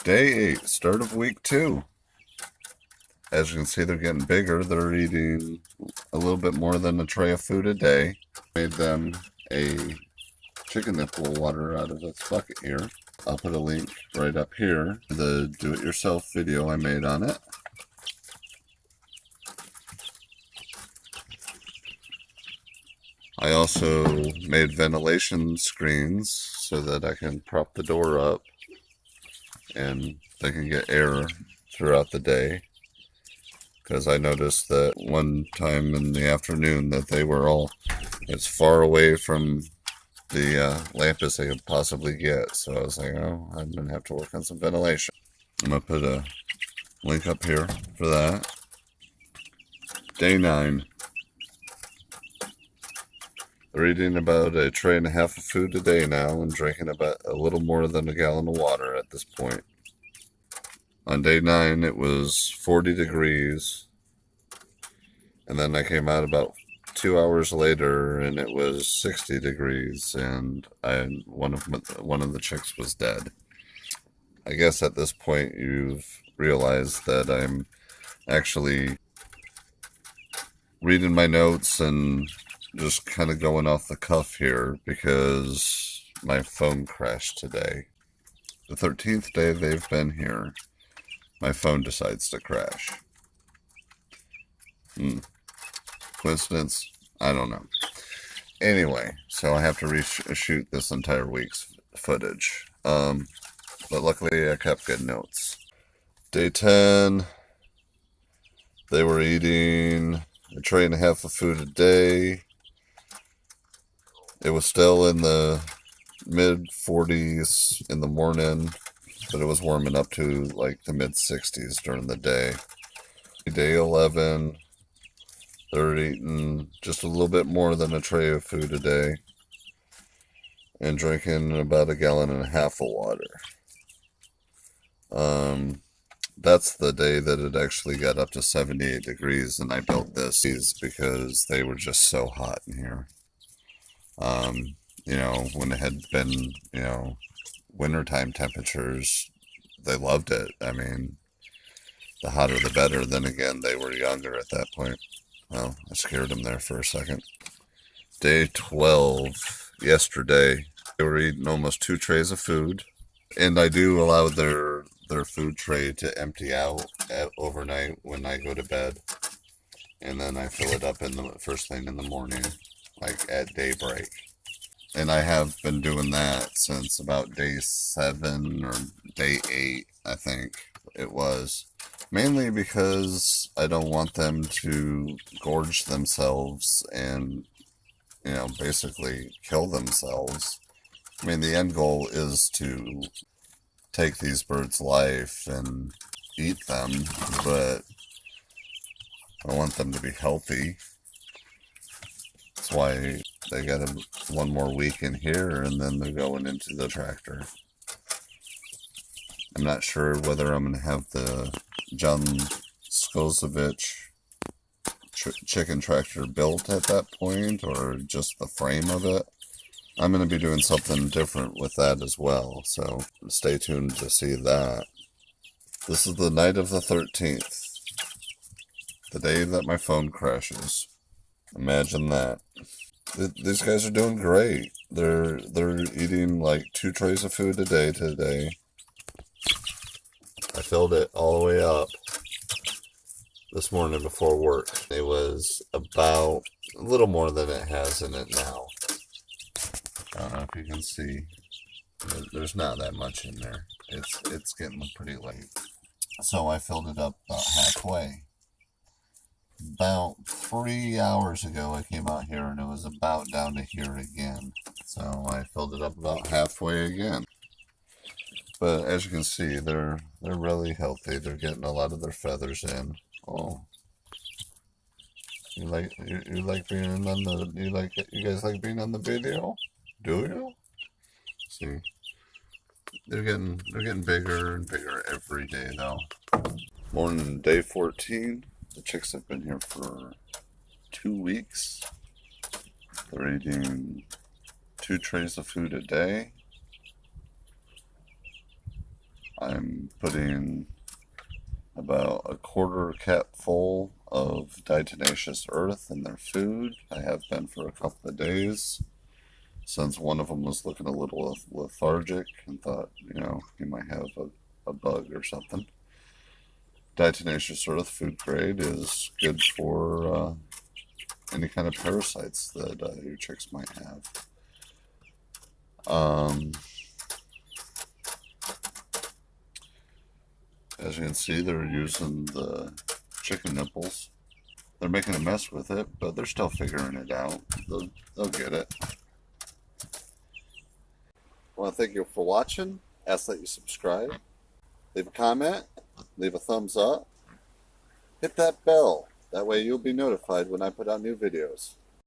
Day 8, start of week 2. As you can see, they're getting bigger. They're eating a little bit more than a tray of food a day. Made them a chicken nipple water out of this bucket here. I'll put a link right up here to the do-it-yourself video I made on it. I also made ventilation screens so that I can prop the door up and they can get air throughout the day. Because I noticed that one time in the afternoon that they were all as far away from the lamp as they could possibly get. So I was like, oh, I'm going to have to work on some ventilation. I'm going to put a link up here for that. Day 9. They're eating about a tray and a half of food a day now and drinking about a little more than a gallon of water at this point. On day 9, it was 40 degrees. And then I came out about 2 hours later and it was 60 degrees and one of the chicks was dead. I guess at this point you've realized that I'm actually reading my notes and just kind of going off the cuff here because my phone crashed today. The 13th day they've been here, my phone decides to crash. Coincidence? I don't know. Anyway, so I have to reshoot this entire week's footage. But luckily I kept good notes. Day 10, they were eating a tray and a half of food a day. It was still in the mid 40s in the morning, but it was warming up to like the mid 60s during the day. Day 11, they're eating just a little bit more than a tray of food a day and drinking about a gallon and a half of water. That's the day that it actually got up to 78 degrees, and I built this because they were just so hot in here. When it had been, wintertime temperatures, they loved it. I mean, the hotter the better. Then again, they were younger at that point. Well, I scared them there for a second. Day 12, yesterday, they were eating almost 2 trays of food. And I do allow their food tray to empty out overnight when I go to bed. And then I fill it up in the first thing in the morning, like at daybreak. And I have been doing that since about day 7 or day 8, I think it was. Mainly because I don't want them to gorge themselves and, basically kill themselves. I mean, the end goal is to take these birds' life and eat them, but I want them to be healthy. That's why they got one more week in here and then they're going into the tractor. I'm not sure whether I'm going to have the John Skozovich chicken tractor built at that point or just the frame of it. I'm going to be doing something different with that as well, so stay tuned to see that. This is the night of the 13th, the day that my phone crashes. Imagine that. These guys are doing great. They're eating like 2 trays of food a day today. I filled it all the way up this morning before work. It was about a little more than it has in it now. I don't know if you can see. There's not that much in there. It's getting pretty late. So I filled it up about halfway. About 3 hours ago I came out here and it was about down to here again. So I filled it up about halfway again. But as you can see, they're really healthy. They're getting a lot of their feathers in. Oh, you like being on the you guys like being on the video? Do you? See, they're getting bigger and bigger every day though. Morning, day 14. The chicks have been here for 2 weeks. They're eating 2 trays of food a day. I'm putting about a quarter cap full of diatomaceous earth in their food. I have been for a couple of days since one of them was looking a little lethargic and thought, he might have a bug or something. Diatomaceous earth, food grade, is good for any kind of parasites that your chicks might have. As you can see, they're using the chicken nipples. They're making a mess with it, but they're still figuring it out. They'll get it. I want to thank you for watching. Ask that you subscribe. Leave a comment. Leave a thumbs up. Hit that bell. That way you'll be notified when I put out new videos.